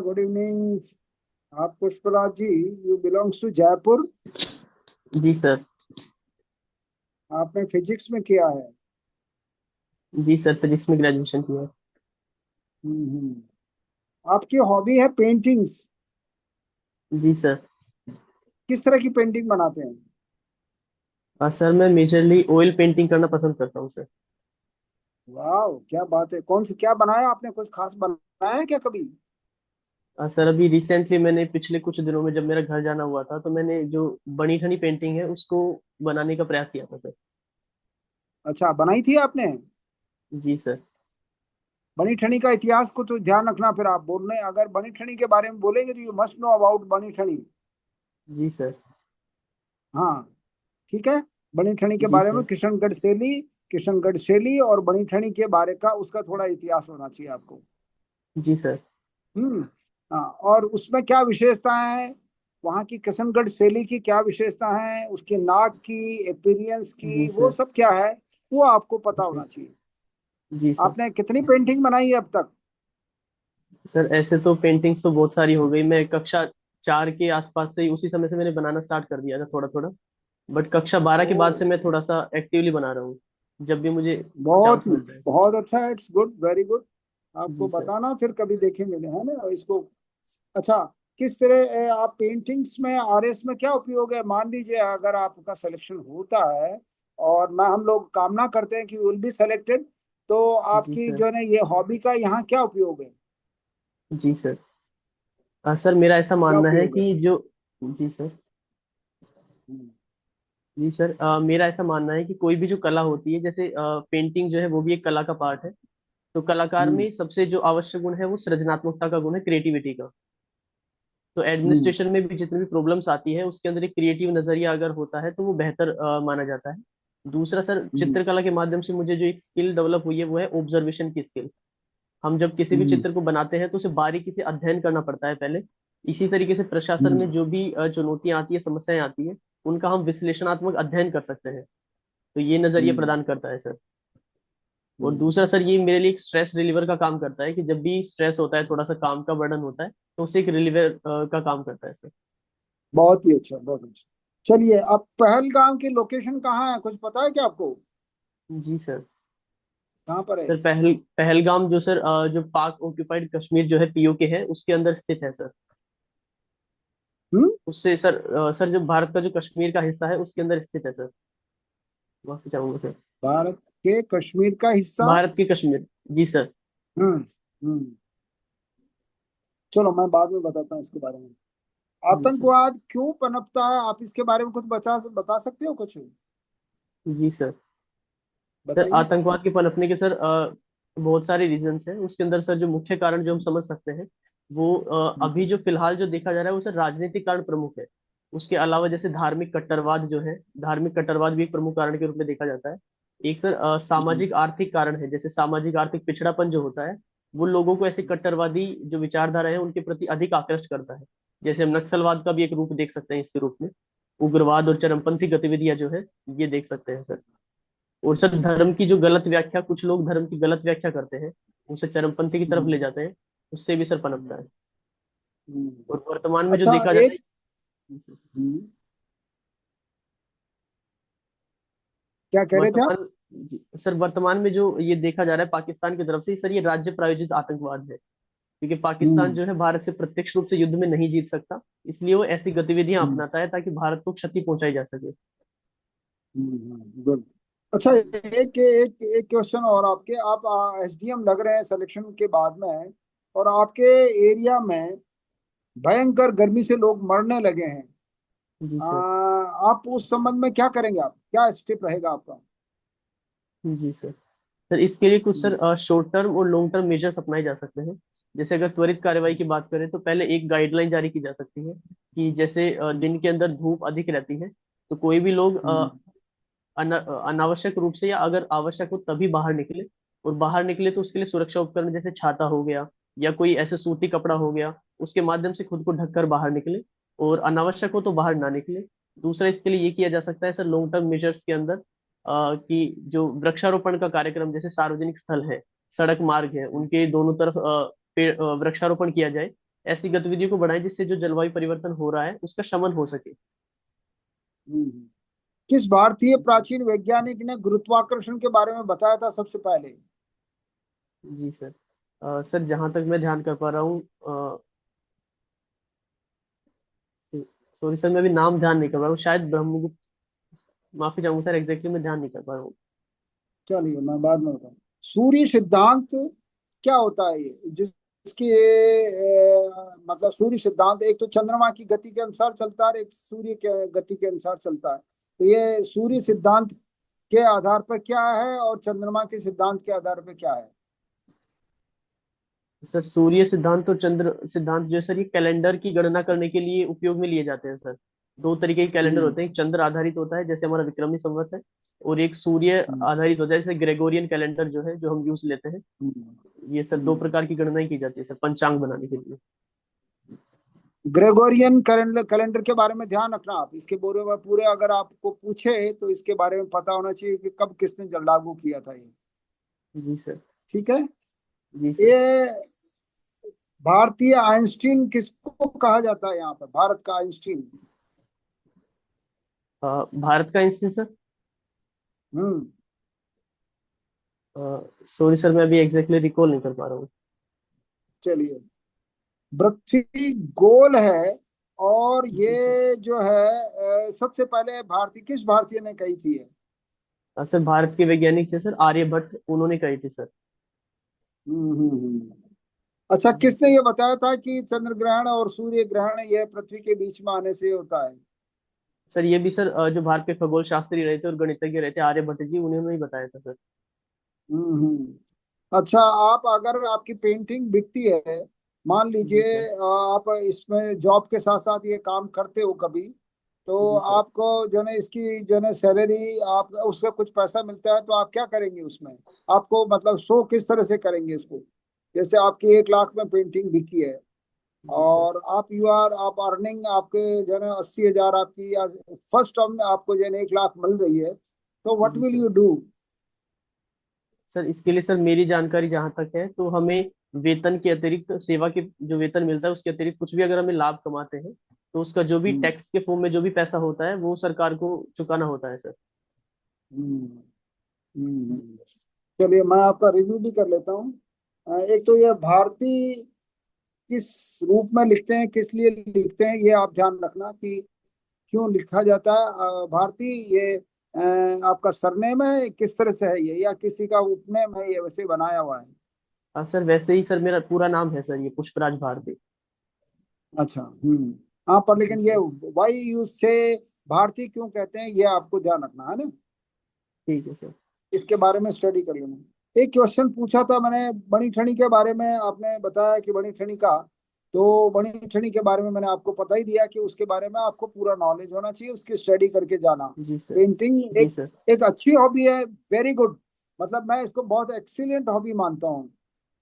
Good evening. आप Pushpraj ji, you belongs to Jaipur. जी sir. आपने फिजिक्स में किया है। जी सर, फिजिक्स में ग्रेजुएशन किया है। आपकी हॉबी है पेंटिंग्स। जी सर। किस तरह की पेंटिंग बनाते हैं? सर मैं मेजरली ऑयल पेंटिंग करना पसंद करता हूँ सर। वाह, क्या बात है। कौन सी क्या बनाया आपने? कुछ खास बनाया है क्या कभी? सर अभी रिसेंटली मैंने पिछले कुछ दिनों में जब मेरा घर जाना हुआ था तो मैंने जो बनी ठनी पेंटिंग है उसको बनाने का प्रयास किया था सर। अच्छा, बनाई थी आपने? जी सर। बनी ठनी का इतिहास को तो ध्यान रखना। फिर आप बोलने अगर बनी ठनी के बारे में बोलेंगे तो यू मस्ट नो अबाउट बनी ठनी। जी सर। हाँ, ठीक है। बनी ठनी के जी बारे में सर। किशनगढ़ शैली और बनी ठनी के बारे का उसका थोड़ा इतिहास होना चाहिए आपको। जी सर। हम्म। हाँ, और उसमें क्या विशेषताएं हैं? वहाँ की किशनगढ़ शैली की क्या विशेषता है, उसके नाक की, एपीरियंस जी की, वो सर। सब क्या है, वो आपको पता जी होना चाहिए। जी सर। आपने कितनी पेंटिंग बनाई है अब तक? सर ऐसे तो पेंटिंग्स तो बहुत सारी हो गई। मैं कक्षा 4 के आसपास से ही उसी समय से मैंने बनाना स्टार्ट कर दिया था थोड़ा थोड़ा। बट कक्षा 12 के ओ, बाद से मैं थोड़ा सा एक्टिवली बना रहा हूँ जब भी मुझे बहुत चांस मिलता है सर। बहुत अच्छा। It's good, very good. आपको जी सर। बताना फिर कभी देखेंगे, है ना इसको। अच्छा, किस तरह आप पेंटिंग्स में आरएस में क्या उपयोग है? मान लीजिए अगर आपका सिलेक्शन होता है, और मैं हम लोग कामना करते हैं कि विल बी सेलेक्टेड, तो जी आपकी सर। जो है ना ये हॉबी का यहाँ क्या उपयोग है? जी सर। सर मेरा ऐसा क्या मानना है उपयोग है? कि जो जी सर। हम्म, जी सर, मेरा ऐसा मानना है कि कोई भी जो कला होती है जैसे पेंटिंग जो है वो भी एक कला का पार्ट है। तो कलाकार हम्म, में सबसे जो आवश्यक गुण है वो सृजनात्मकता का गुण है, क्रिएटिविटी का। तो हम्म, एडमिनिस्ट्रेशन में भी जितनी भी प्रॉब्लम्स आती है उसके अंदर एक क्रिएटिव नजरिया अगर होता है तो वो बेहतर माना जाता है। दूसरा सर, हम्म, चित्रकला के माध्यम से मुझे जो एक स्किल डेवलप हुई है वो है ऑब्जर्वेशन की स्किल। हम जब किसी भी हम्म, चित्र को बनाते हैं तो उसे बारीकी से अध्ययन करना पड़ता है पहले। इसी तरीके से प्रशासन हम्म, में जो भी चुनौतियां आती है, समस्याएं आती है, उनका हम विश्लेषणात्मक अध्ययन कर सकते हैं। तो ये नजरिया हम्म, प्रदान करता है सर। और हम्म। दूसरा सर, ये मेरे लिए एक स्ट्रेस रिलीवर का काम करता है कि जब भी स्ट्रेस होता है, थोड़ा सा काम का बर्डन होता है, तो उसे एक रिलीवर का काम करता है सर। बहुत ही अच्छा, बहुत अच्छा। चलिए, अब पहलगाम की लोकेशन कहाँ है, कुछ पता है क्या आपको? जी सर। कहाँ पर है? सर पहलगाम जो सर जो पाक ऑक्यूपाइड कश्मीर जो है पीओके है उसके अंदर स्थित है सर। हम्म। उससे सर सर जो भारत का जो कश्मीर का हिस्सा है उसके अंदर स्थित है सर। माफी चाहूंगा सर। भारत के कश्मीर का हिस्सा? भारत की कश्मीर। जी सर। हम्म, हम्म। चलो, मैं बाद में बताता हूँ इसके बारे में। जी सर। आतंकवाद क्यों पनपता है, आप इसके बारे में कुछ बता बता सकते हो कुछ? जी सर। सर बताइए। आतंकवाद के पनपने के सर बहुत सारे रीजंस हैं। उसके अंदर सर जो मुख्य कारण जो हम समझ सकते हैं वो अभी हम्म, जो फिलहाल जो देखा जा रहा है वो सर राजनीतिक कारण प्रमुख है। उसके अलावा जैसे धार्मिक कट्टरवाद जो है, धार्मिक कट्टरवाद भी एक प्रमुख कारण के रूप में देखा जाता है। एक सर हम्म, सामाजिक आर्थिक कारण है, जैसे सामाजिक आर्थिक पिछड़ापन जो होता है वो लोगों को ऐसे कट्टरवादी जो विचारधारा है उनके प्रति अधिक आकृष्ट करता है। जैसे हम नक्सलवाद का भी एक रूप देख सकते हैं इसके रूप में। उग्रवाद और चरमपंथी गतिविधियां जो है ये देख सकते हैं सर। और सर धर्म की जो गलत व्याख्या, कुछ लोग धर्म की गलत व्याख्या करते हैं, उसे चरमपंथी की तरफ ले हम्म, जाते हैं, उससे भी सर पनपता है। हम्म। और वर्तमान में जो अच्छा, देखा जा रहा एक। है। हम्म, क्या कह रहे थे आप? वर्तमान सर वर्तमान में जो ये देखा जा रहा है पाकिस्तान की तरफ से, सर ये राज्य प्रायोजित आतंकवाद है। क्योंकि पाकिस्तान हम्म, जो है भारत से प्रत्यक्ष रूप से युद्ध में नहीं जीत सकता, इसलिए वो ऐसी गतिविधियां हम्म, अपनाता है ताकि भारत को क्षति पहुंचाई जा सके। गुड। अच्छा, एक एक एक क्वेश्चन और आपके। आप एसडीएम लग रहे हैं सिलेक्शन के बाद में, और आपके एरिया में भयंकर गर्मी से लोग मरने लगे हैं। जी सर। आप उस संबंध में क्या करेंगे? आप क्या स्टेप रहेगा आपका? जी सर। सर इसके लिए कुछ हम्म, सर शॉर्ट टर्म और लॉन्ग टर्म मेजर्स अपनाए जा सकते हैं। जैसे अगर त्वरित कार्रवाई की बात करें तो पहले एक गाइडलाइन जारी की जा सकती है कि जैसे हम्म, दिन के अंदर धूप अधिक रहती है तो कोई भी लोग हम्म, अनावश्यक रूप से या अगर आवश्यक हो तभी बाहर निकले। और बाहर निकले तो उसके लिए सुरक्षा उपकरण जैसे छाता हो गया या कोई ऐसे सूती कपड़ा हो गया, उसके माध्यम से खुद को ढककर बाहर निकले। और अनावश्यक हो तो बाहर ना निकले। दूसरा इसके लिए ये किया जा सकता है सर लॉन्ग टर्म मेजर्स के अंदर कि जो वृक्षारोपण का कार्यक्रम, जैसे सार्वजनिक स्थल है, सड़क मार्ग है, उनके दोनों तरफ वृक्षारोपण किया जाए। ऐसी गतिविधियों को बढ़ाएं जिससे जो जलवायु परिवर्तन हो रहा है उसका शमन हो सके। हम्म। किस भारतीय प्राचीन वैज्ञानिक ने गुरुत्वाकर्षण के बारे में बताया था सबसे पहले? जी सर। सर जहां तक मैं ध्यान कर पा रहा हूँ, सॉरी सर, मैं अभी नाम ध्यान नहीं कर पा रहा हूँ, शायद ब्रह्मगुप्त। माफी चाहूंगा सर, एग्जैक्टली मैं ध्यान नहीं कर पा रहा हूँ। चलिए मैं बाद में बताऊं। सूर्य सिद्धांत क्या होता है ये, जिसकी मतलब सूर्य सिद्धांत एक तो चंद्रमा की गति के अनुसार चलता है और एक सूर्य के गति के अनुसार चलता है। तो ये सूर्य सिद्धांत के आधार पर क्या है और चंद्रमा के सिद्धांत के आधार पर क्या है? सर सूर्य सिद्धांत और चंद्र सिद्धांत जो है सर, ये कैलेंडर की गणना करने के लिए उपयोग में लिए जाते हैं सर। दो तरीके के कैलेंडर हम्म। होते हैं, एक चंद्र आधारित होता है जैसे हमारा विक्रमी संवत है, और एक सूर्य हम्म। आधारित होता है जैसे ग्रेगोरियन कैलेंडर जो है, जो हम यूज लेते हैं। हम्म। ये सर दो हम्म। प्रकार की गणनाएं की जाती है सर पंचांग बनाने के लिए। ग्रेगोरियन कैलेंडर कैलेंडर के बारे में ध्यान रखना आप, इसके पूरे में पूरे अगर आपको पूछे तो इसके बारे में पता होना चाहिए कि कब किसने लागू किया था ये। जी सर। ठीक है। जी सर। ये भारतीय आइंस्टीन किसको कहा जाता है यहाँ पर, भारत का आइंस्टीन? भारत का इंस्टीट्यूट सर। हम्म। सॉरी सर, मैं अभी एग्जैक्टली रिकॉल नहीं कर पा रहा हूँ। चलिए, पृथ्वी गोल है और जी सर। ये जो है सबसे पहले भारतीय किस भारतीय ने कही थी ये? सर भारत के वैज्ञानिक थे सर आर्यभट्ट, उन्होंने कही थी सर। अच्छा, जी किसने सर। ये बताया था कि चंद्र ग्रहण और सूर्य ग्रहण ये पृथ्वी के बीच में आने से होता है? सर ये भी सर जो भारत के खगोल शास्त्री रहे थे और गणितज्ञ रहे थे आर्यभट्ट जी, उन्होंने ही बताया था सर। अच्छा, आप अगर आपकी पेंटिंग बिकती है, मान जी लीजिए सर। आप इसमें जॉब के साथ साथ ये काम करते हो कभी, तो जी सर। आपको जो है इसकी जो है सैलरी, आप उसका कुछ पैसा मिलता है, तो आप क्या करेंगे उसमें? आपको मतलब शो किस तरह से करेंगे इसको? जैसे आपकी 1 लाख में पेंटिंग बिकी है जी सर। और आप अर्निंग आपके जो है 80,000 आपकी फर्स्ट टर्म में आपको जो है 1 लाख मिल रही है, तो व्हाट जी will sir. You do? Sir इसके लिए सर मेरी जानकारी जहाँ तक है तो हमें वेतन के अतिरिक्त, सेवा के जो वेतन मिलता है उसके अतिरिक्त कुछ भी अगर हमें लाभ कमाते हैं तो उसका जो भी हम्म। टैक्स के फॉर्म में जो भी पैसा होता है वो सरकार को चुकाना होता है सर। हम्म। चलिए मैं आपका रिव्यू भी कर लेता हूँ। एक तो ये भारतीय किस रूप में लिखते हैं, किस लिए लिखते हैं, ये आप ध्यान रखना कि क्यों लिखा जाता है भारतीय। ये आपका सरनेम है, किस तरह से है ये, या किसी का उपनेम है, ये वैसे बनाया हुआ है? सर वैसे ही सर मेरा पूरा नाम है सर, ये पुष्पराज भारती। अच्छा। हाँ, पर जी लेकिन ये सर। वाई यूज से भारतीय क्यों कहते हैं, ये आपको ध्यान रखना है ना। ठीक है सर। इसके बारे में स्टडी कर लेना। एक क्वेश्चन पूछा था मैंने बनी ठनी के बारे में, आपने बताया कि बनी ठनी का, तो बनी ठनी के बारे में मैंने आपको पता ही दिया कि उसके बारे में आपको पूरा नॉलेज होना चाहिए, उसकी स्टडी करके जाना। जी सर। पेंटिंग जी एक सर। एक अच्छी हॉबी है, वेरी गुड, मतलब मैं इसको बहुत एक्सीलेंट हॉबी मानता हूँ।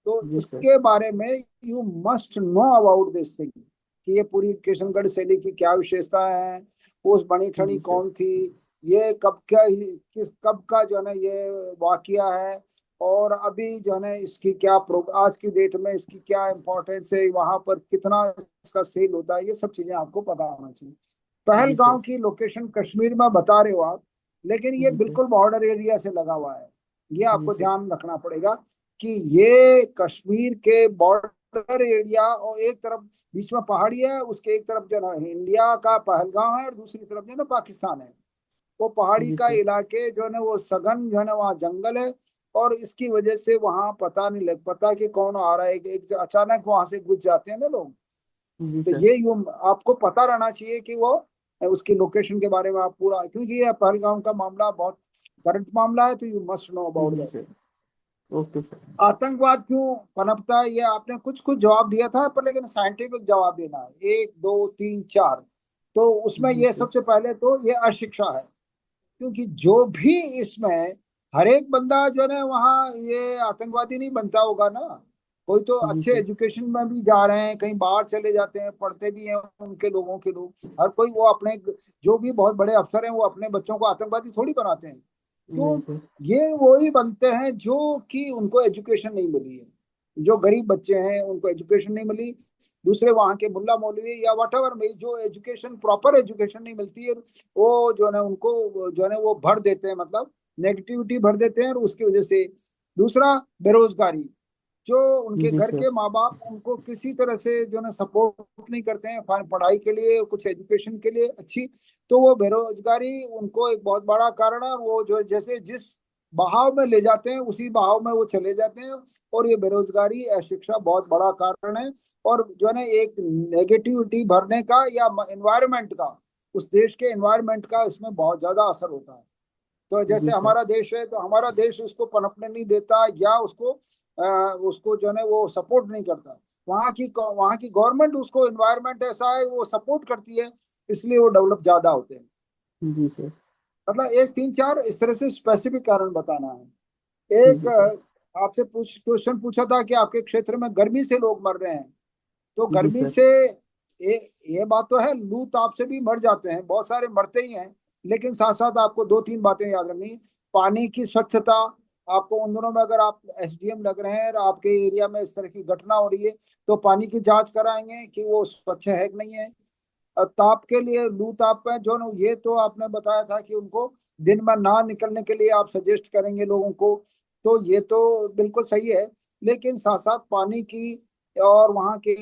तो जी सर। इसके बारे में you must know about this thing, कि ये पूरी किशनगढ़ शैली की क्या विशेषता है, उस बनी ठनी जी सर। कौन थी, ये कब क्या किस कब का जो है ना ये वाकया है, और अभी जो है ना इसकी क्या आज की डेट में इसकी क्या इम्पोर्टेंस है, वहां पर कितना इसका सेल होता है, ये सब चीजें आपको पता होना चाहिए। जी सर। पहलगांव की लोकेशन कश्मीर में बता रहे हो आप, लेकिन ये जी सर। बिल्कुल बॉर्डर एरिया से लगा हुआ है। ये जी आपको सर। ध्यान रखना पड़ेगा कि ये कश्मीर के बॉर्डर एरिया, और एक तरफ बीच में पहाड़ी है, उसके एक तरफ जो है ना इंडिया का पहलगांव है और दूसरी तरफ जो है ना पाकिस्तान है। वो पहाड़ी जी का सर। इलाके जो है ना वो सघन जो है ना वहाँ जंगल है, और इसकी वजह से वहाँ पता नहीं लग पाता कि कौन आ रहा है, एक अचानक वहां से घुस जाते हैं ना लोग। जी तो सर। ये यूं आपको पता रहना चाहिए कि वो उसकी लोकेशन के बारे में आप पूरा, क्योंकि ये पहलगाम का मामला बहुत करंट मामला है, तो यू मस्ट नो अबाउट जी दैट। सर। Okay sir. आतंकवाद क्यों पनपता है, ये आपने कुछ कुछ जवाब दिया था, पर लेकिन साइंटिफिक जवाब देना है, 1 2 3 4। तो उसमें जी ये सर। सबसे पहले तो ये अशिक्षा है, क्योंकि जो भी इसमें हर एक बंदा जो है ना वहाँ ये आतंकवादी नहीं बनता होगा ना। कोई तो जी अच्छे सर। एजुकेशन में भी जा रहे हैं, कहीं बाहर चले जाते हैं, पढ़ते भी हैं उनके लोगों के लोग, हर कोई वो अपने, जो भी बहुत बड़े अफसर हैं वो अपने बच्चों को आतंकवादी थोड़ी बनाते हैं। क्यों? नहीं सर। ये वही बनते हैं जो कि उनको एजुकेशन नहीं मिली है। जो गरीब बच्चे हैं उनको एजुकेशन नहीं मिली, दूसरे वहाँ के मुल्ला मौलवी या वट एवर में जो एजुकेशन, प्रॉपर एजुकेशन नहीं मिलती है, वो जो है ना उनको जो है ना वो भर देते हैं, मतलब नेगेटिविटी भर देते हैं, और उसकी वजह से। दूसरा, बेरोजगारी। जो उनके जी घर सर। के माँ बाप उनको किसी तरह से जो है ना सपोर्ट नहीं करते हैं पढ़ाई के लिए, कुछ एजुकेशन के लिए अच्छी, तो वो बेरोजगारी उनको एक बहुत बड़ा कारण है। वो जो जैसे जिस बहाव में ले जाते हैं उसी बहाव में वो चले जाते हैं, और ये बेरोजगारी, अशिक्षा बहुत बड़ा कारण है। और जो है ना एक नेगेटिविटी भरने का या एनवायरनमेंट का, उस देश के एनवायरनमेंट का इसमें बहुत ज्यादा असर होता है। तो जी जैसे सर। हमारा देश है, तो हमारा देश उसको पनपने नहीं देता, या उसको जो है वो सपोर्ट नहीं करता। वहाँ की गवर्नमेंट उसको, एनवायरनमेंट ऐसा है वो सपोर्ट करती है, इसलिए वो डेवलप ज्यादा होते हैं। जी सर। मतलब एक तीन चार इस तरह से स्पेसिफिक कारण बताना है। एक जी सर। आपसे क्वेश्चन पूछा था कि आपके क्षेत्र में गर्मी से लोग मर रहे हैं। तो जी गर्मी सर। से ये बात तो है, लू ताप से भी मर जाते हैं, बहुत सारे मरते ही हैं। लेकिन साथ साथ आपको दो तीन बातें याद रखनी। पानी की स्वच्छता। आपको उन दिनों में, अगर आप एसडीएम लग रहे हैं और आपके एरिया में इस तरह की घटना हो रही है, तो पानी की जांच कराएंगे कि वो स्वच्छ है कि नहीं है। ताप के लिए, लू ताप में जो न, ये तो आपने बताया था कि उनको दिन में ना निकलने के लिए आप सजेस्ट करेंगे लोगों को, तो ये तो बिल्कुल सही है। लेकिन साथ साथ पानी की और वहाँ के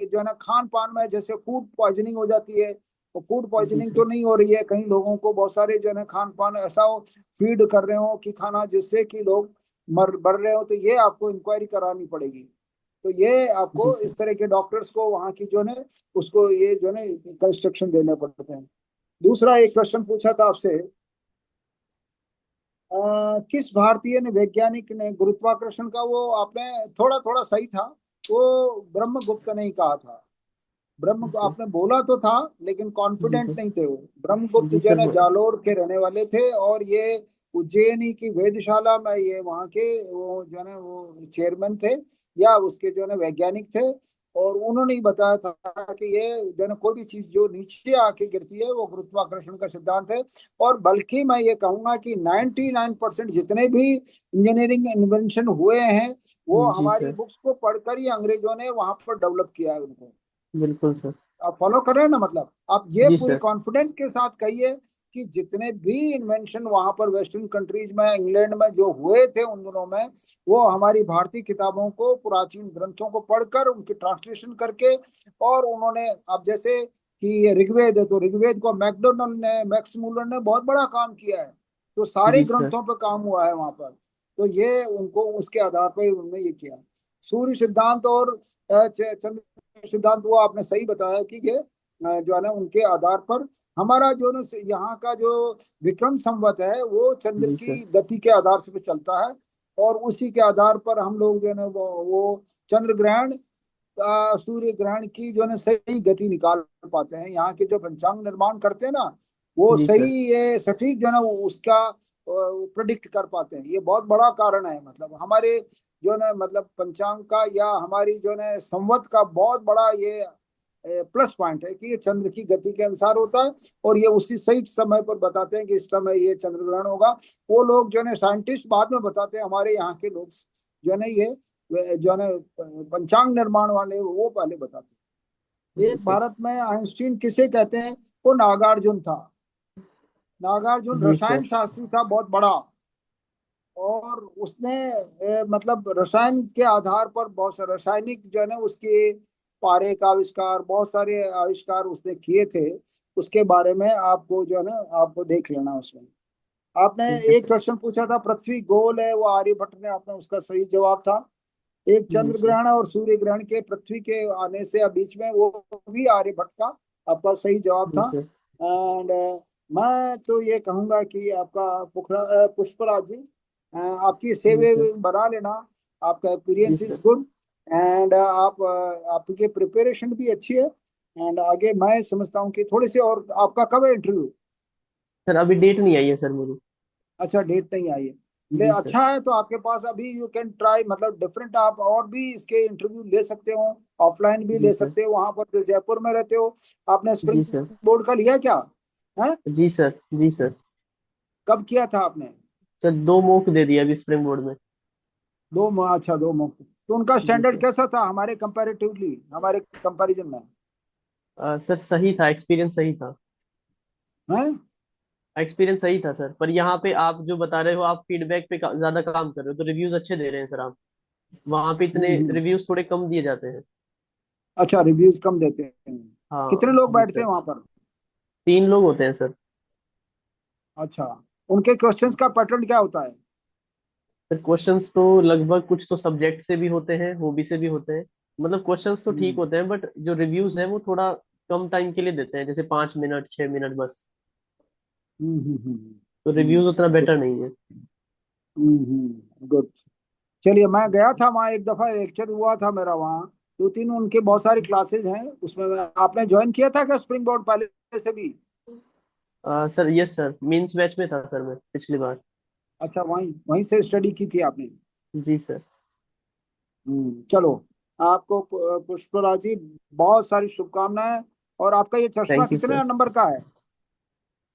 जो है ना खान पान में, जैसे फूड पॉइजनिंग हो जाती है, तो फूड जी पॉइजनिंग तो सर। नहीं हो रही है, कहीं लोगों को बहुत सारे जो है ना खान पान ऐसा हो, फीड कर रहे हो कि खाना, जिससे कि लोग मर रहे हो, तो ये आपको इंक्वायरी करानी पड़ेगी। तो ये जी आपको सर। इस तरह के डॉक्टर्स को वहाँ की जो है उसको ये जो है ना कंस्ट्रक्शन देने पड़ते हैं। दूसरा एक क्वेश्चन पूछा था आपसे, किस भारतीय ने वैज्ञानिक ने गुरुत्वाकर्षण का, वो आपने थोड़ा थोड़ा सही था, वो ब्रह्मगुप्त ने ही कहा था। ब्रह्म अच्छा। आपने बोला तो था, लेकिन जी कॉन्फिडेंट सर। नहीं थे वो। ब्रह्मगुप्त जी जो है सर ना वो। जालोर के रहने वाले थे, और ये उज्जैनी की वेधशाला में ये वहाँ के वो जो है ना वो चेयरमैन थे, या उसके जो है ना वैज्ञानिक थे। और उन्होंने ही बताया था कि ये जो है ना कोई भी चीज जो नीचे आके गिरती है वो गुरुत्वाकर्षण का सिद्धांत है। और बल्कि मैं ये कहूंगा कि 99% जितने भी इंजीनियरिंग इन्वेंशन हुए हैं, वो जी हमारी सर। बुक्स को पढ़कर ही अंग्रेजों ने वहां पर डेवलप किया है उनको। बिल्कुल सर। आप फॉलो कर रहे हैं ना, मतलब आप ये जी पूरे सर। कॉन्फिडेंट के साथ कहिए कि जितने भी इन्वेंशन वहां पर वेस्टर्न कंट्रीज में, इंग्लैंड में जो हुए थे उन दिनों में, वो हमारी भारतीय किताबों को, प्राचीन ग्रंथों को पढ़कर उनकी ट्रांसलेशन करके, और उन्होंने, अब जैसे कि ये ऋग्वेद है, तो ऋग्वेद को मैकडोनल्ड ने, मैक्स मूलर ने बहुत बड़ा काम किया है। तो सारे जी सर। ग्रंथों पर काम हुआ है वहां पर। तो ये उनको उसके आधार पर उन्होंने ये किया। सूर्य सिद्धांत और चंद्र सिद्धांत, वो आपने सही बताया कि ये जो है ना उनके आधार पर हमारा जो ना यहाँ का जो विक्रम संवत है, वो चंद्र जी की सर। गति के आधार से पे चलता है। और उसी के आधार पर हम लोग जो है ना वो चंद्र ग्रहण सूर्य ग्रहण की जो है ना सही गति निकाल पाते हैं। यहाँ के जो पंचांग निर्माण करते हैं ना, वो जी सही, सर। ये सटीक जो है ना उसका प्रिडिक्ट कर पाते हैं। ये बहुत बड़ा कारण है, मतलब हमारे जो है ना, मतलब पंचांग का या हमारी जो है ना संवत का बहुत बड़ा ये प्लस पॉइंट है कि ये चंद्र की गति के अनुसार होता है। और ये उसी सही समय पर बताते हैं कि इस समय ये चंद्र ग्रहण होगा। वो लोग जो है ना साइंटिस्ट बाद में बताते हैं, हमारे यहाँ के लोग जो है ना ये जो है ना पंचांग निर्माण वाले, वो पहले बताते हैं। जी एक सर। भारत में आइंस्टीन किसे कहते हैं? वो नागार्जुन था। नागार्जुन जी रसायन सर। शास्त्री था बहुत बड़ा। और उसने मतलब रसायन के आधार पर बहुत सारे रासायनिक जो है ना उसके पारे का आविष्कार, बहुत सारे आविष्कार उसने किए थे। उसके बारे में आपको जो है ना आपको देख लेना उसमें। आपने ठीक है एक सर। क्वेश्चन पूछा था, पृथ्वी गोल है, वो आर्यभट्ट ने, आपने उसका सही जवाब था। एक जी चंद्र सर। ग्रहण और सूर्य ग्रहण के पृथ्वी के आने से बीच में, वो भी आर्यभट्ट का आपका सही जवाब जी था। सर। एंड मैं तो ये कहूंगा कि आपका पुष्पराज जी, आपकी जी सर। सेवे बना लेना। आपका जी experience is sir. Good. And आप आपकी प्रिपरेशन भी अच्छी है। एंड आगे मैं समझता हूँ कि थोड़ी सी और, आपका कब है इंटरव्यू? सर अभी डेट नहीं आई है सर मेरी। अच्छा, डेट नहीं आई है। ले जी सर। अच्छा है, तो आपके पास अभी यू कैन ट्राई, मतलब डिफरेंट, आप और भी इसके इंटरव्यू ले सकते हो, ऑफलाइन भी जी ले सर। सकते हो, वहां पर जो जयपुर में रहते हो। आपने स्प्रिंग जी सर। बोर्ड का लिया क्या है? जी सर। जी सर। कब किया था आपने? सर 2 मॉक दे दिया अभी स्प्रिंग बोर्ड में। दो, अच्छा, दो मौके। तो उनका जी स्टैंडर्ड सर। कैसा था हमारे कंपैरेटिवली, हमारे कंपैरिजन में? सर सही था, एक्सपीरियंस सही था। हैं? एक्सपीरियंस सही था सर, पर यहाँ पे आप जो बता रहे हो, आप फीडबैक पे ज्यादा काम कर रहे हो, तो रिव्यूज अच्छे दे रहे हैं सर आप। वहाँ पे इतने हम्म। रिव्यूज थोड़े कम दिए जाते हैं। अच्छा, रिव्यूज कम देते हैं। कितने हाँ लोग जी बैठते सर। हैं वहां पर? 3 लोग होते हैं सर। अच्छा, उनके क्वेश्चंस का पैटर्न क्या होता है? सर क्वेश्चंस तो लगभग कुछ तो सब्जेक्ट से भी होते हैं, हॉबी से भी होते हैं। मतलब क्वेश्चंस तो ठीक हम्म होते हैं, बट जो रिव्यूज है वो थोड़ा कम टाइम के लिए देते हैं, जैसे 5 मिनट 6 मिनट बस। हम्म हम्म तो हम्म रिव्यूज उतना बेटर नहीं है। गुड। चलिए, मैं गया था वहाँ एक दफा, लेक्चर हुआ था मेरा वहाँ। दो तीन उनके बहुत सारी क्लासेस हैं उसमें। आपने ज्वाइन किया था क्या स्प्रिंग बोर्ड पहले से भी? Sir yes sir, mains batch में था सर मैं पिछली बार। अच्छा, वहीं वहीं से स्टडी की थी आपने? जी सर। चलो, आपको पुष्पराज जी बहुत सारी शुभकामनाएं। और आपका ये चश्मा थैंक यू कितने सर। नंबर का है?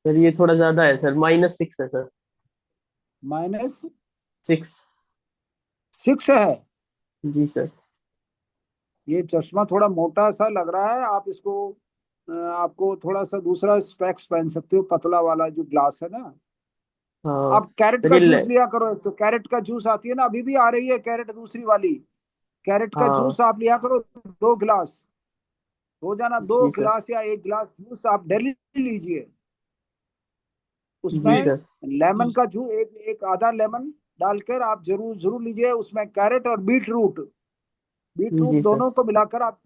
सर ये थोड़ा ज्यादा है सर, -6 है सर। -6 6। है? जी सर। ये चश्मा थोड़ा मोटा सा लग रहा है। आप इसको आपको थोड़ा सा दूसरा स्पेक्स पहन सकते हो, पतला वाला जो ग्लास है ना। हाँ आप कैरेट सर का ये जूस लिया करो, एक तो कैरेट का जूस आती है ना, अभी भी आ रही है कैरेट दूसरी वाली। कैरेट का हाँ जूस आप लिया करो 2 गिलास रोजाना, दो जी सर। गिलास या 1 गिलास जूस आप डेली लीजिए। जी उसमें सर। लेमन का जूस, एक एक आधा लेमन डालकर आप जरूर जरूर लीजिए। उसमें कैरेट और बीट रूट, बीट रूट जी सर। दोनों को मिलाकर आप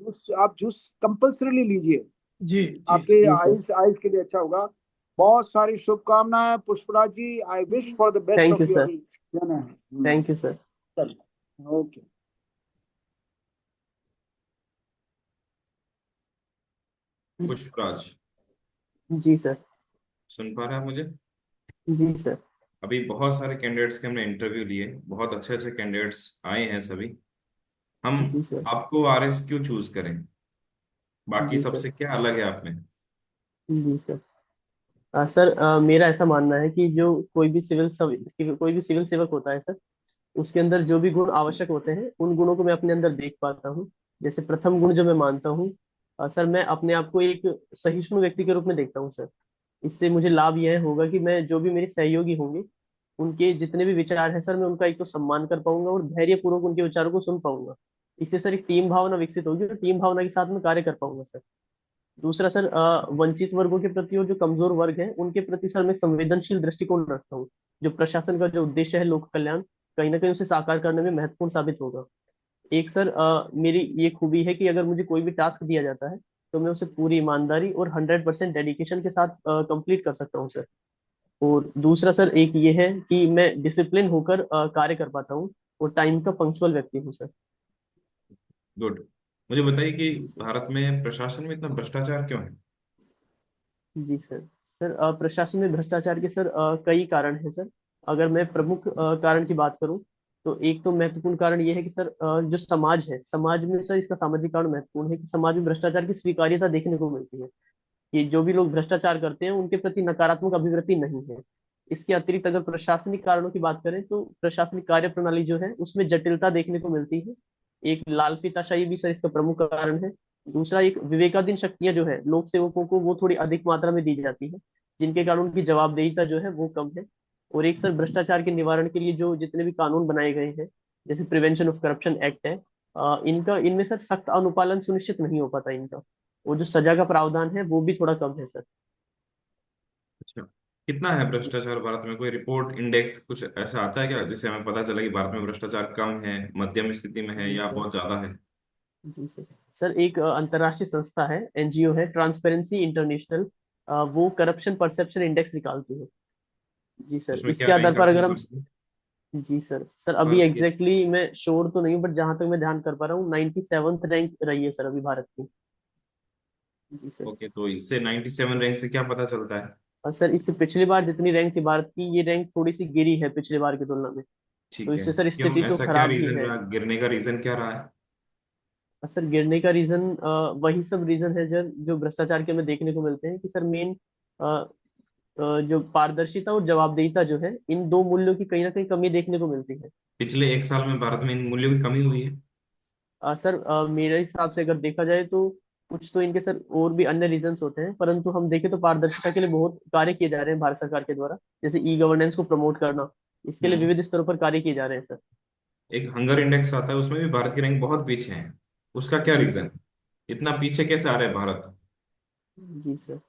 जूस कंपल्सरीली लीजिए। जी जी आपके जी सर। आइज आइज के लिए अच्छा होगा। बहुत सारी शुभकामनाएं Pushpraj ji. I wish for the best thank of you your sir. Journey. Thank you sir. चलिए, ओके। पुष्पराज, जी सर। सुन पा रहे हैं आप मुझे? जी सर। अभी बहुत सारे कैंडिडेट्स के हमने इंटरव्यू लिए, बहुत अच्छे अच्छे कैंडिडेट्स आए हैं सभी। हम जी सर। आपको आरएस क्यों चूज करें? बाकी जी सर। सबसे क्या अलग है आप में? जी सर। सर मेरा ऐसा मानना है कि जो कोई भी सिविल सेवक होता है सर, उसके अंदर जो भी गुण आवश्यक होते हैं उन गुणों को मैं अपने अंदर देख पाता हूँ। जैसे प्रथम गुण जो मैं मानता हूँ, सर मैं अपने आप को एक सहिष्णु व्यक्ति के रूप में देखता हूँ सर। इससे मुझे लाभ यह होगा कि मैं जो भी मेरे सहयोगी होंगे, उनके जितने भी विचार हैं सर, मैं उनका एक तो सम्मान कर पाऊंगा और धैर्यपूर्वक उनके विचारों को सुन पाऊंगा। इससे सर एक टीम भावना विकसित होगी और टीम भावना के साथ में कार्य कर पाऊंगा सर। दूसरा सर, वंचित वर्गों के प्रति और जो कमजोर वर्ग है उनके प्रति सर मैं संवेदनशील दृष्टिकोण रखता हूँ। जो प्रशासन का जो उद्देश्य है लोक कल्याण, कहीं ना कहीं उसे साकार करने में महत्वपूर्ण साबित होगा। एक सर, मेरी ये खूबी है कि अगर मुझे कोई भी टास्क दिया जाता है, तो मैं उसे पूरी ईमानदारी और 100% डेडिकेशन के साथ कंप्लीट कर सकता हूँ सर। और दूसरा सर एक ये है कि मैं डिसिप्लिन होकर कार्य कर पाता हूँ और टाइम का पंक्चुअल व्यक्ति हूँ सर। गुड। मुझे बताइए कि भारत में प्रशासन में इतना भ्रष्टाचार क्यों है? जी सर। सर प्रशासन में भ्रष्टाचार के सर कई कारण हैं सर। अगर मैं प्रमुख कारण की बात करूं, तो एक तो महत्वपूर्ण कारण ये है कि सर जो समाज है, समाज में सर इसका सामाजिक कारण महत्वपूर्ण है कि समाज में भ्रष्टाचार की स्वीकार्यता देखने को मिलती है। कि जो भी लोग भ्रष्टाचार करते हैं उनके प्रति नकारात्मक अभिवृत्ति नहीं है। इसके अतिरिक्त अगर प्रशासनिक कारणों की बात करें, तो प्रशासनिक कार्य प्रणाली जो है उसमें जटिलता देखने को मिलती है। एक लाल फीताशाही भी सर इसका प्रमुख कारण है। दूसरा, एक विवेकाधीन शक्तियां जो है लोक सेवकों को, वो थोड़ी अधिक मात्रा में दी जाती है, जिनके कारण उनकी जवाबदेहिता जो है वो कम है। और एक सर, भ्रष्टाचार के निवारण के लिए जो जितने भी कानून बनाए गए हैं, जैसे प्रिवेंशन ऑफ करप्शन एक्ट है, इनका इनमें सर सख्त अनुपालन सुनिश्चित नहीं हो पाता इनका। और जो सजा का प्रावधान है वो भी थोड़ा कम है सर। अच्छा, कितना है भ्रष्टाचार भारत में? कोई रिपोर्ट इंडेक्स कुछ ऐसा आता है क्या जिससे हमें पता चले कि भारत में भ्रष्टाचार कम है, मध्यम स्थिति में है जी या सर। बहुत ज्यादा है? जी सर। सर एक अंतर्राष्ट्रीय संस्था है, एनजीओ है, ट्रांसपेरेंसी इंटरनेशनल। वो करप्शन परसेप्शन इंडेक्स निकालती है। जी सर, उसमें क्या इसके आधार रैंक पर आती अगर है हम, भारत की? जी सर, सर अभी भारत की? एग्जैक्टली exactly मैं श्योर तो नहीं हूँ, बट जहां तक मैं ध्यान कर पा रहा हूँ 97th रैंक रही है सर अभी भारत की। जी सर। ओके, तो इससे 97 रैंक से क्या पता चलता है? और सर इससे पिछली बार जितनी रैंक थी भारत की, ये रैंक थोड़ी सी गिरी है पिछली बार की तुलना में। तो ठीक है। इससे सर क्यों, स्थिति तो ऐसा क्या खराब ही रीजन है। रहा, गिरने का रीजन क्या रहा है? सर गिरने का रीजन वही सब रीजन है सर जो भ्रष्टाचार के हमें देखने को मिलते हैं, कि सर मेन जो पारदर्शिता और जवाबदेहिता जो है, इन दो मूल्यों की कहीं ना कहीं कमी देखने को मिलती है। पिछले 1 साल में भारत में इन मूल्यों की कमी हुई है? सर मेरे हिसाब से अगर देखा जाए तो कुछ तो इनके सर और भी अन्य रीजंस होते हैं, परंतु हम देखें तो पारदर्शिता के लिए बहुत कार्य किए जा रहे हैं भारत सरकार के द्वारा। जैसे ई गवर्नेंस को प्रमोट करना, इसके लिए हम्म। विविध स्तरों पर कार्य किए जा रहे हैं सर। एक हंगर इंडेक्स आता है, उसमें भी भारत की रैंक बहुत पीछे है। उसका क्या जी रीजन? सर। इतना पीछे कैसे आ रहा है भारत? जी सर।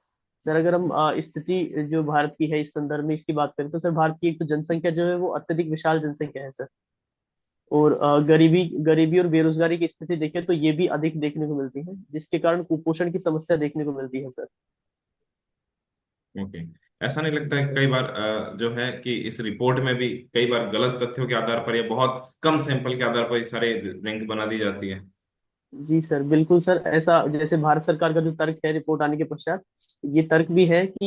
सर अगर हम स्थिति जो भारत की है इस संदर्भ में इसकी बात करें तो सर भारत की एक तो जनसंख्या जो है वो अत्यधिक विशाल जनसंख्या है सर। और गरीबी गरीबी और बेरोजगारी की स्थिति देखें तो ये भी अधिक देखने को मिलती है, जिसके कारण कुपोषण की समस्या देखने को मिलती है सर। ओके। ऐसा नहीं लगता जी है सर। कई बार जो है कि इस रिपोर्ट में भी कई बार गलत तथ्यों के आधार पर या बहुत कम सैंपल के आधार पर ये सारे रैंक बना दी जाती है? जी सर बिल्कुल सर, ऐसा जैसे भारत सरकार का जो तर्क है रिपोर्ट आने के पश्चात, ये तर्क भी है कि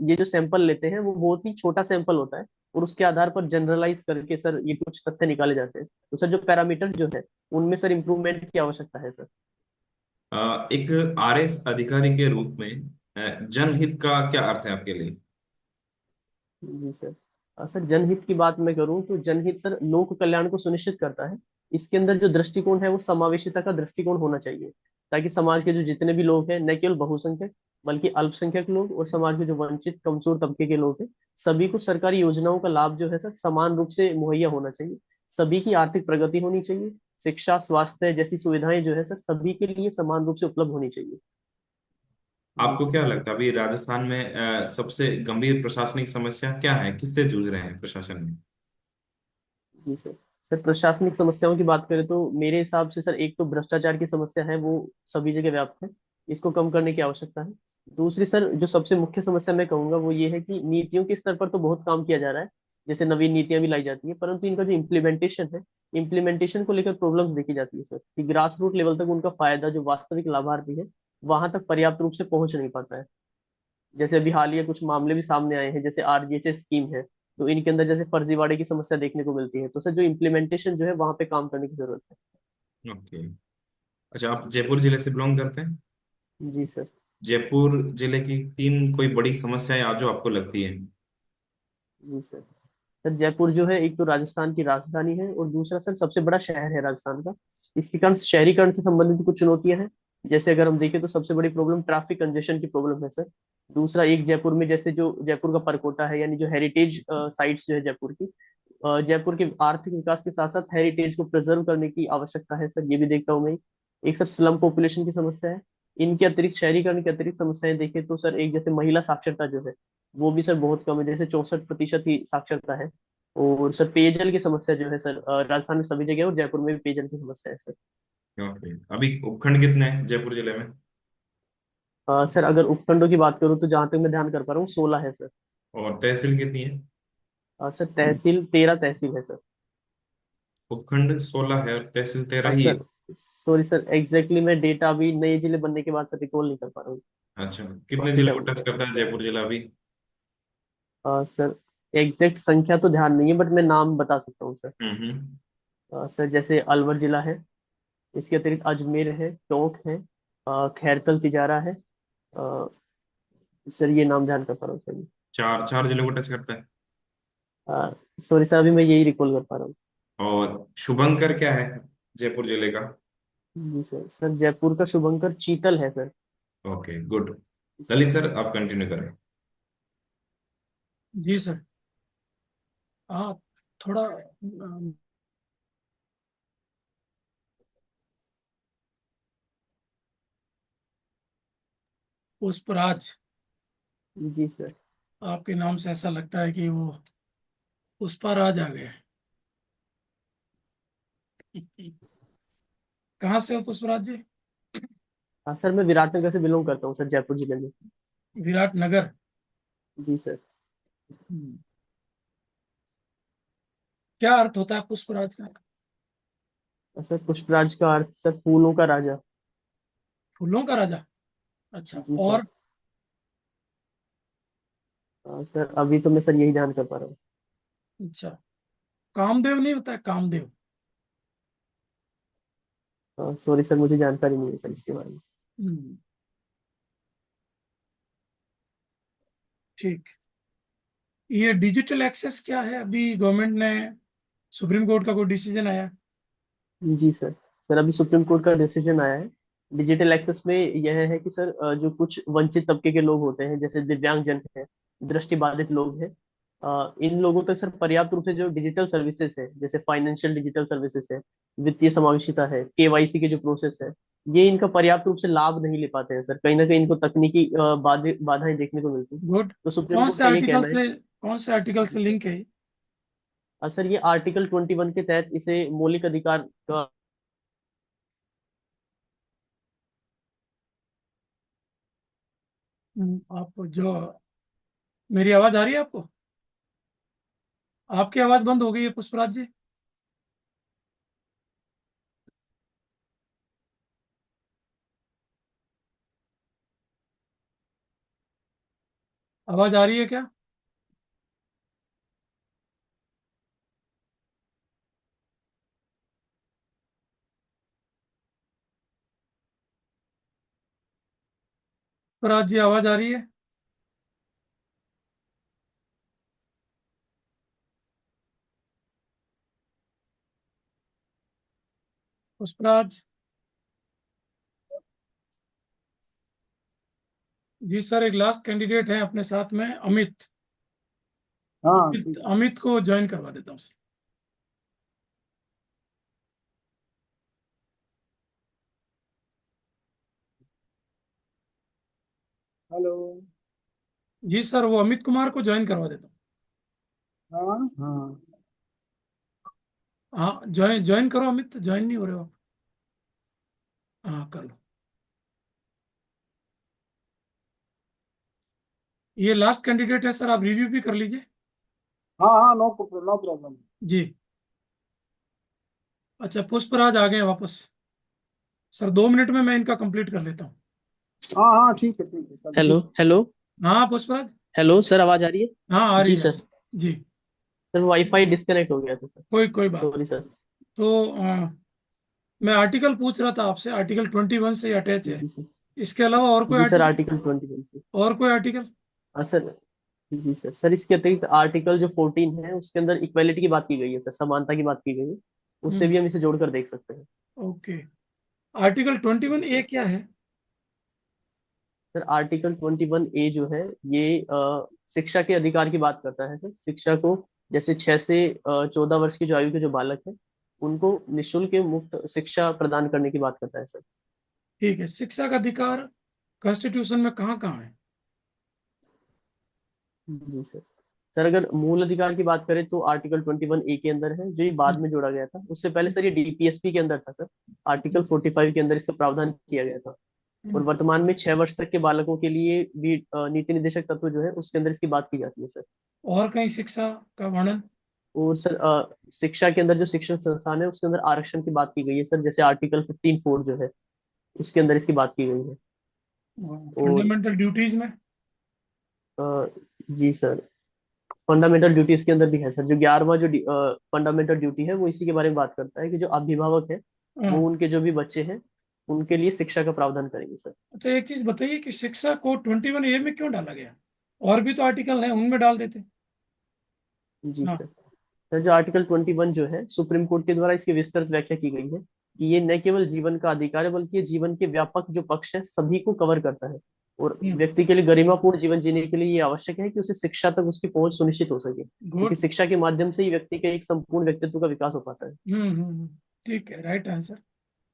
ये जो सैंपल लेते हैं वो बहुत ही छोटा सैंपल होता है, और उसके आधार पर जनरलाइज करके सर ये कुछ तथ्य निकाले जाते हैं। तो सर जो पैरामीटर जो है उनमें सर इम्प्रूवमेंट की आवश्यकता है सर। एक आरएस अधिकारी के रूप में जनहित का क्या अर्थ है आपके लिए? जी सर। सर जनहित की बात मैं करूं तो जनहित सर लोक कल्याण को सुनिश्चित करता है। इसके अंदर जो दृष्टिकोण है वो समावेशिता का दृष्टिकोण होना चाहिए, ताकि समाज के जो जितने भी लोग हैं, न केवल बहुसंख्यक बल्कि अल्पसंख्यक लोग और समाज के जो वंचित कमजोर तबके के लोग हैं, सभी को सरकारी योजनाओं का लाभ जो है सर समान रूप से मुहैया होना चाहिए। सभी की आर्थिक प्रगति होनी चाहिए। शिक्षा स्वास्थ्य जैसी सुविधाएं जो है सर सभी के लिए समान रूप से उपलब्ध होनी चाहिए। जी आपको सर। क्या लगता है अभी राजस्थान में सबसे गंभीर प्रशासनिक समस्या क्या है? किससे जूझ रहे हैं प्रशासन में? जी सर। सर प्रशासनिक समस्याओं की बात करें तो मेरे हिसाब से सर एक तो भ्रष्टाचार की समस्या है, वो सभी जगह व्याप्त है। इसको कम करने की आवश्यकता है। दूसरी सर जो सबसे मुख्य समस्या मैं कहूंगा वो ये है कि नीतियों के स्तर पर तो बहुत काम किया जा रहा है, जैसे नवीन नीतियां भी लाई जाती है, परंतु इनका जो इम्प्लीमेंटेशन है, इम्प्लीमेंटेशन को लेकर प्रॉब्लम्स देखी जाती है सर, कि ग्रास रूट लेवल तक उनका फायदा जो वास्तविक लाभार्थी है वहां तक पर्याप्त रूप से पहुंच नहीं पाता है। जैसे अभी हालिया कुछ मामले भी सामने आए हैं, जैसे आरजीएचएस स्कीम है, तो इनके अंदर जैसे फर्जीवाड़े की समस्या देखने को मिलती है। तो सर जो इम्प्लीमेंटेशन जो है वहां पे काम करने की जरूरत है। ओके। अच्छा, आप जयपुर जिले से बिलोंग करते हैं? जी सर। जयपुर जिले की तीन कोई बड़ी समस्याएं आज जो आपको लगती है? जी सर। सर जयपुर जो है एक तो राजस्थान की राजधानी है, और दूसरा सर सबसे बड़ा शहर है राजस्थान का। इसके कारण शहरीकरण से संबंधित कुछ चुनौतियां हैं। जैसे अगर हम देखें तो सबसे बड़ी प्रॉब्लम ट्रैफिक कंजेशन की प्रॉब्लम है सर। दूसरा एक जयपुर में जैसे जो जयपुर का परकोटा है, यानी जो हेरिटेज साइट्स जो है जयपुर की, जयपुर के आर्थिक विकास के साथ साथ हेरिटेज को प्रिजर्व करने की आवश्यकता है सर, ये भी देखता हूँ मैं। एक सर स्लम पॉपुलेशन की समस्या है। इनके अतिरिक्त शहरीकरण की अतिरिक्त समस्याएं देखें तो सर एक जैसे महिला साक्षरता जो है वो भी सर बहुत कम है, जैसे 64% ही साक्षरता है। और सर पेयजल की समस्या जो है सर राजस्थान में सभी जगह है, और जयपुर में भी पेयजल की समस्या है सर। ओके। अभी उपखंड कितने हैं जयपुर जिले में? सर अगर उपखंडों की बात करूँ तो जहां तक मैं ध्यान कर पा रहा हूँ 16 है सर। और तहसील कितनी है? सर तहसील 13 तहसील है सर। उपखंड 16 है और तहसील 13 ही है। सर सॉरी सर, एग्जैक्टली मैं डेटा अभी नए जिले बनने के बाद सर रिकॉल नहीं कर पा रहा हूँ। अच्छा, कितने माफी जिले को टच चाहूंगा। करता है जयपुर जिला अभी? सर एग्जैक्ट संख्या तो ध्यान नहीं है, बट मैं नाम बता सकता हूँ सर। हम्म। सर जैसे अलवर जिला है, इसके अतिरिक्त अजमेर है, टोंक है, खैरकल तिजारा है। अ, सर ये नाम ध्यान कर पा रहा हूँ सर। चार चार जिलों को टच करता है। सॉरी सर, अभी मैं यही रिकॉल कर पा रहा हूँ। और शुभंकर क्या है जयपुर जिले का? जी सर। सर जयपुर का शुभंकर चीतल है sir. Okay, good. Lalit sir, आप कंटिन्यू करें। जी सर। हाँ, थोड़ा पुष्पराज, जी सर। आपके नाम से ऐसा लगता है कि वो पुष्पाराज आ गए। कहाँ से हो पुष्पराज जी? हाँ सर, मैं विराटनगर से बिलोंग करता हूँ सर, जयपुर जिले में। विराटनगर। जी सर। हम्म, क्या अर्थ होता है पुष्पराज का? सर पुष्पराज का अर्थ सर फूलों का राजा। फूलों का राजा। अच्छा, जी सर। और? सर अभी तो मैं सर यही ध्यान कर पा रहा हूँ। अच्छा, कामदेव नहीं होता है? कामदेव। सॉरी सर, मुझे जानकारी नहीं है सर इसके बारे में। हम्म, ठीक। ये डिजिटल एक्सेस क्या है? अभी गवर्नमेंट ने, सुप्रीम कोर्ट का कोई डिसीजन आया? जी सर। सर अभी सुप्रीम कोर्ट का डिसीजन आया है डिजिटल एक्सेस में। यह है कि सर जो कुछ वंचित तबके के लोग होते हैं जैसे दिव्यांगजन है, दृष्टि बाधित लोग हैं, इन लोगों तक सर पर्याप्त रूप से जो डिजिटल सर्विसेज है जैसे फाइनेंशियल डिजिटल सर्विसेज है, वित्तीय समावेशिता है, केवाईसी के जो प्रोसेस है, ये इनका पर्याप्त रूप से लाभ नहीं ले पाते हैं सर। कहीं ना कहीं इनको तकनीकी बाधाएं देखने को मिलती हैं। गुड। तो सुप्रीम कोर्ट का ये कहना है। कौन से आर्टिकल से लिंक है ये? सर ये आर्टिकल 21 के तहत इसे मौलिक अधिकार का। आप जो, मेरी आवाज आ रही है आपको? आपकी आवाज बंद हो गई है पुष्पराज जी। आवाज आ रही है क्या? पुष्पराज जी आवाज आ रही है? पुष्पराज जी। सर एक लास्ट कैंडिडेट है अपने साथ में, अमित। हाँ ठीक है। अमित को ज्वाइन करवा देता हूँ सर। हेलो। जी सर, वो अमित कुमार को ज्वाइन करवा देता हूँ। हाँ हाँ। हाँ, ज्वाइन ज्वाइन करो अमित, ज्वाइन नहीं हो रहे हो आप? हाँ कर लो। ये लास्ट कैंडिडेट है सर, आप रिव्यू भी कर लीजिए। हाँ हाँ, नो नो प्रॉब्लम। जी। अच्छा, पुष्पराज आ गए हैं वापस। सर 2 मिनट में मैं इनका कंप्लीट कर लेता हूँ। हाँ हाँ ठीक है ठीक है, चलो। Hello hello. हाँ पुष्पराज। हेलो सर आवाज आ रही है? हाँ आ रही जी है। सर। जी। सर वाईफाई डिस्कनेक्ट हो गया था सर। कोई बात। Sorry sir. तो मैं आर्टिकल पूछ रहा था आपसे, आर्टिकल 21 से अटैच है? जी सर। इसके अलावा और कोई जी सर आर्टिकल? आर्टिकल 21 से। और कोई आर्टिकल? हाँ सर। जी सर। सर इसके अतिरिक्त आर्टिकल जो 14 है उसके अंदर इक्वेलिटी की बात की गई है सर, समानता की बात की गई है। उससे हम्म। भी हम इसे जोड़कर देख सकते हैं। ओके। आर्टिकल 21 जी ए सर। क्या है? सर आर्टिकल 21 ए जो है ये शिक्षा के अधिकार की बात करता है सर। शिक्षा को जैसे 6 से 14 वर्ष की जो आयु के जो बालक है उनको निशुल्क मुफ्त शिक्षा प्रदान करने की बात करता है सर। ठीक है, शिक्षा का अधिकार कॉन्स्टिट्यूशन में कहाँ कहाँ है? जी सर। सर अगर मूल अधिकार की बात करें तो आर्टिकल 21 ए के अंदर है जो ये बाद हम्म, में जोड़ा गया था। उससे पहले सर ये डीपीएसपी के अंदर था सर। आर्टिकल हम्म, 45 के अंदर इसका प्रावधान किया गया था। और हम्म। वर्तमान में 6 वर्ष तक के बालकों के लिए भी नीति निर्देशक तत्व जो है उसके अंदर इसकी बात की जाती है सर। और कहीं शिक्षा का वर्णन? और सर शिक्षा के अंदर जो शिक्षण संस्थान है उसके अंदर आरक्षण की बात की गई है सर, जैसे आर्टिकल 15(4) जो है उसके अंदर इसकी बात की गई है। और फंडामेंटल ड्यूटीज में? अ, जी सर फंडामेंटल ड्यूटीज के अंदर भी है सर। जो 11वां जो फंडामेंटल ड्यूटी है वो इसी के बारे में बात करता है कि जो अभिभावक है वो हाँ। उनके जो भी बच्चे हैं उनके लिए शिक्षा का प्रावधान करेंगे सर। अच्छा, एक चीज बताइए कि शिक्षा को 21 ए में क्यों डाला गया? और भी तो आर्टिकल है, उनमें डाल देते। जी हाँ। सर। सर जो आर्टिकल 21 जो है सुप्रीम कोर्ट के द्वारा इसकी विस्तृत व्याख्या की गई है कि ये न केवल जीवन का अधिकार है बल्कि ये जीवन के व्यापक जो पक्ष है सभी को कवर करता है। और हम्म। व्यक्ति के लिए गरिमापूर्ण जीवन जीने के लिए ये आवश्यक है कि उसे शिक्षा तक उसकी पहुंच सुनिश्चित हो सके, क्योंकि गुड। शिक्षा के माध्यम से ही व्यक्ति के एक संपूर्ण व्यक्तित्व का विकास हो पाता है। ठीक है, राइट आंसर।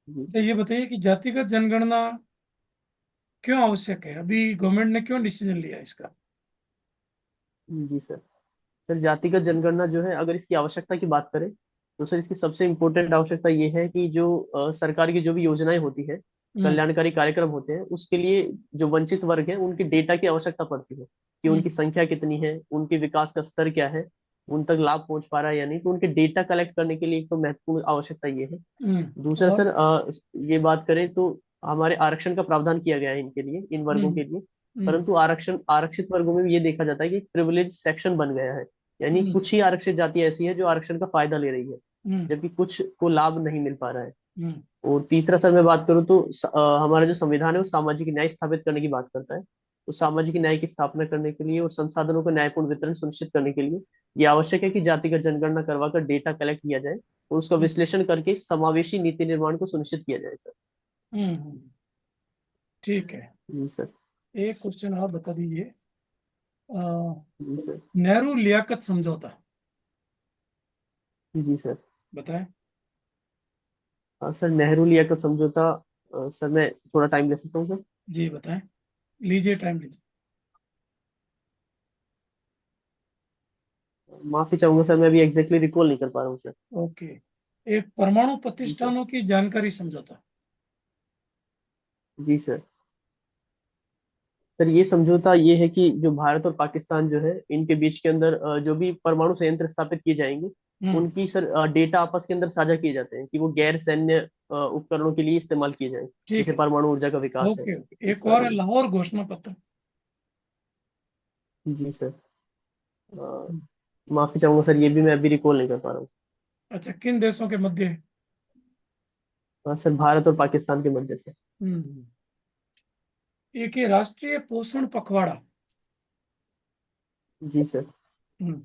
जी अच्छा, ये बताइए कि जातिगत जनगणना क्यों आवश्यक है? अभी गवर्नमेंट ने क्यों डिसीजन लिया इसका? जी सर। सर जातिगत जनगणना जो है अगर इसकी आवश्यकता की बात करें तो सर इसकी सबसे इम्पोर्टेंट आवश्यकता ये है कि जो सरकार की जो भी योजनाएं होती है, हम्म। कल्याणकारी कार्यक्रम होते हैं, उसके लिए जो वंचित वर्ग है उनके डेटा की आवश्यकता पड़ती है कि उनकी हम्म। संख्या कितनी है, उनके विकास का स्तर क्या है, उन तक लाभ पहुंच पा रहा है या नहीं। तो उनके डेटा कलेक्ट करने के लिए एक तो महत्वपूर्ण आवश्यकता ये है। दूसरा और? सर ये बात करें तो हमारे आरक्षण का प्रावधान किया गया है इनके लिए, इन वर्गों हम्म। के लिए। हम्म। परंतु आरक्षण आरक्षित वर्गों में भी ये देखा जाता है कि प्रिविलेज सेक्शन बन गया है, यानी हम्म। कुछ ही आरक्षित जाति ऐसी है जो आरक्षण का फायदा ले रही है, हम्म। जबकि कुछ को लाभ नहीं मिल पा रहा है। हम्म। और तीसरा सर मैं बात करूं तो हमारा जो संविधान है वो सामाजिक न्याय स्थापित करने की बात करता है। उस सामाजिक न्याय की स्थापना करने के लिए और संसाधनों का न्यायपूर्ण वितरण सुनिश्चित करने के लिए ये आवश्यक है कि जातिगत जनगणना करवाकर डेटा कलेक्ट किया जाए और उसका विश्लेषण करके समावेशी नीति निर्माण को सुनिश्चित किया जाए सर। हम्म, ठीक है। जी सर। एक क्वेश्चन आप बता दीजिए, जी सर। नेहरू लियाकत समझौता जी सर। बताएं। सर नेहरू लियाकत समझौता, सर मैं थोड़ा टाइम ले सकता हूँ सर? जी बताएं, लीजिए टाइम लीजिए। माफी चाहूंगा सर, मैं अभी एग्जैक्टली रिकॉल नहीं कर पा रहा हूँ सर। ओके, एक परमाणु जी सर। प्रतिष्ठानों की जानकारी समझौता। जी सर। सर ये समझौता ये है कि जो भारत और पाकिस्तान जो है इनके बीच के अंदर जो भी परमाणु संयंत्र स्थापित किए जाएंगे हम्म, उनकी सर डेटा आपस के अंदर साझा किए जाते हैं कि वो गैर सैन्य उपकरणों के लिए इस्तेमाल किए जाएं, ठीक जैसे है। परमाणु ऊर्जा का विकास है ओके ओके, इस एक और बारे है में। लाहौर घोषणा पत्र। जी सर। अ, माफी चाहूंगा सर, ये भी मैं अभी रिकॉल नहीं कर पा रहा हूँ। अच्छा, किन देशों के मध्य है? सर भारत और पाकिस्तान के मध्य से। हम्म, एक है राष्ट्रीय पोषण पखवाड़ा। जी सर। हम्म,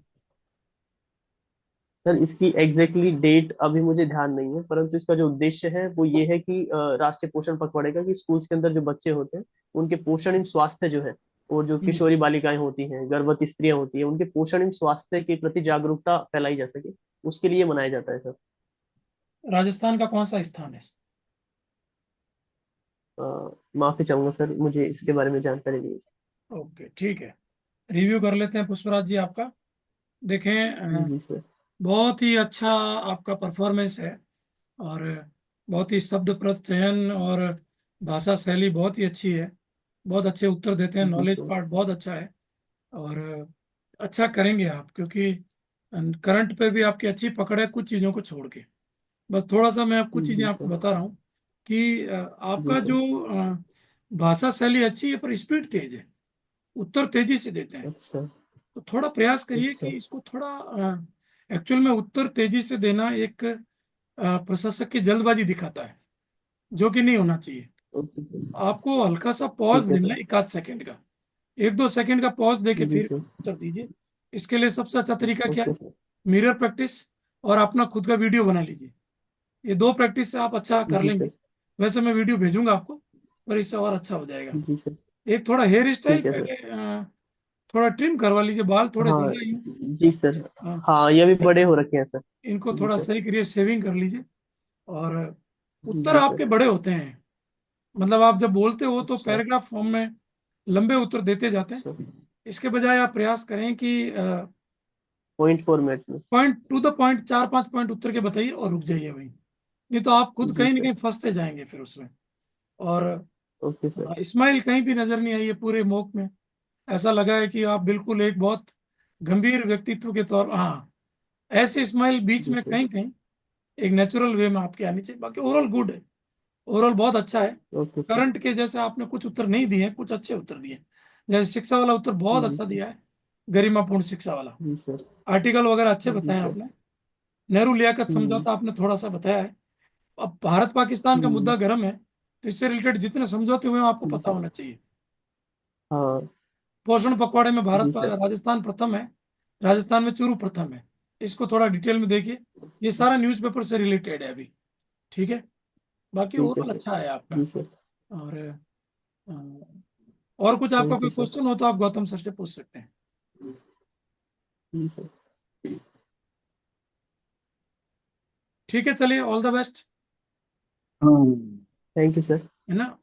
सर इसकी एग्जैक्टली डेट अभी मुझे ध्यान नहीं है, परंतु इसका जो उद्देश्य है वो ये है कि राष्ट्रीय पोषण पखवाड़े का कि स्कूल्स के अंदर जो बच्चे होते हैं उनके पोषण एवं स्वास्थ्य जो है, और जो हम्म। किशोरी बालिकाएं होती हैं, गर्भवती स्त्रियां होती हैं, उनके पोषण एवं स्वास्थ्य के प्रति जागरूकता फैलाई जा सके, उसके लिए मनाया जाता है सर। राजस्थान का कौन सा स्थान है? माफी चाहूंगा सर, मुझे इसके बारे में जानकारी नहीं ओके ठीक है, रिव्यू कर लेते हैं पुष्पराज जी आपका। देखें, है। जी सर। बहुत ही अच्छा आपका परफॉर्मेंस है, और बहुत ही शब्द प्रस्त चयन और भाषा शैली बहुत ही अच्छी है। बहुत अच्छे उत्तर देते हैं, जी नॉलेज सर। पार्ट बहुत अच्छा है। और अच्छा करेंगे आप, क्योंकि करंट पे भी आपकी अच्छी पकड़ है कुछ चीज़ों को छोड़ के। बस थोड़ा सा मैं आप कुछ चीज़ें जी आपको सर। बता रहा हूँ कि जी आपका सर। जो भाषा शैली अच्छी है पर स्पीड तेज है, उत्तर तेजी से देते हैं। अच्छा। तो थोड़ा प्रयास करिए कि अच्छा। इसको थोड़ा, एक्चुअल में उत्तर तेजी से देना एक प्रशासक की जल्दबाजी दिखाता है, जो कि नहीं होना चाहिए। Okay sir. आपको हल्का सा पॉज ठीक है देना सर। है, 1 आध सेकंड का, 1 2 सेकंड का पॉज देके जी फिर सर। उत्तर दीजिए। इसके लिए सबसे अच्छा तरीका क्या है? Okay sir. मिरर प्रैक्टिस और अपना खुद का वीडियो बना लीजिए। ये 2 प्रैक्टिस से आप अच्छा कर जी लेंगे। सर। वैसे मैं वीडियो भेजूंगा आपको, पर इससे और अच्छा हो जाएगा। जी सर। एक थोड़ा हेयर स्टाइल ठीक है सर। पहले थोड़ा ट्रिम करवा लीजिए, बाल थोड़े हाँ। ज्यादा यूं, जी सर। हाँ, हाँ ये भी बड़े हो रखे हैं सर। इनको जी थोड़ा सर। सही करिए, शेविंग कर लीजिए। और उत्तर जी सर। आपके बड़े होते हैं, मतलब आप जब बोलते हो तो अच्छा। पैराग्राफ फॉर्म में लंबे उत्तर देते जाते हैं। अच्छा। इसके बजाय आप प्रयास करें कि पॉइंट फॉर्मेट में। Point to the point, 4 5 point उत्तर के बताइए और रुक जाइए वहीं। नहीं तो आप खुद जी कहीं ना सर। कहीं फंसते जाएंगे फिर उसमें। और ओके सर। इस्माइल कहीं भी नजर नहीं आई है पूरे मॉक में। ऐसा लगा है कि आप बिल्कुल एक बहुत गंभीर व्यक्तित्व के तौर, हाँ, ऐसे इस्माइल बीच जी में सर। कहीं कहीं एक नेचुरल वे में आपके आनी चाहिए। बाकी ओवरऑल गुड है, ओवरऑल बहुत अच्छा है। Okay sir. करंट के जैसे आपने कुछ उत्तर नहीं दिए, कुछ अच्छे उत्तर दिए। जैसे शिक्षा वाला उत्तर बहुत जी अच्छा सर। दिया है, गरिमापूर्ण शिक्षा वाला। जी सर। आर्टिकल वगैरह अच्छे जी बताए सर। आपने। नेहरू लियाकत हम्म। समझौता आपने थोड़ा सा बताया है। अब भारत पाकिस्तान का हम्म। मुद्दा गर्म है, तो इससे रिलेटेड जितने समझौते हुए हैं आपको जी पता सर। होना चाहिए। हाँ। पोषण पखवाड़े में जी सर। राजस्थान प्रथम है, राजस्थान में चूरू प्रथम है। इसको थोड़ा डिटेल में देखिए, ये सारा न्यूज़पेपर से रिलेटेड है अभी। ठीक है, बाकी ठीक है ओवरऑल सर। अच्छा है आपका। जी सर। और और कुछ आपका थैंक कोई यू सर। क्वेश्चन हो तो आप गौतम सर से पूछ सकते हैं। जी सर। ठीक है, चलिए, ऑल द बेस्ट। हाँ। Thank you sir. है ना।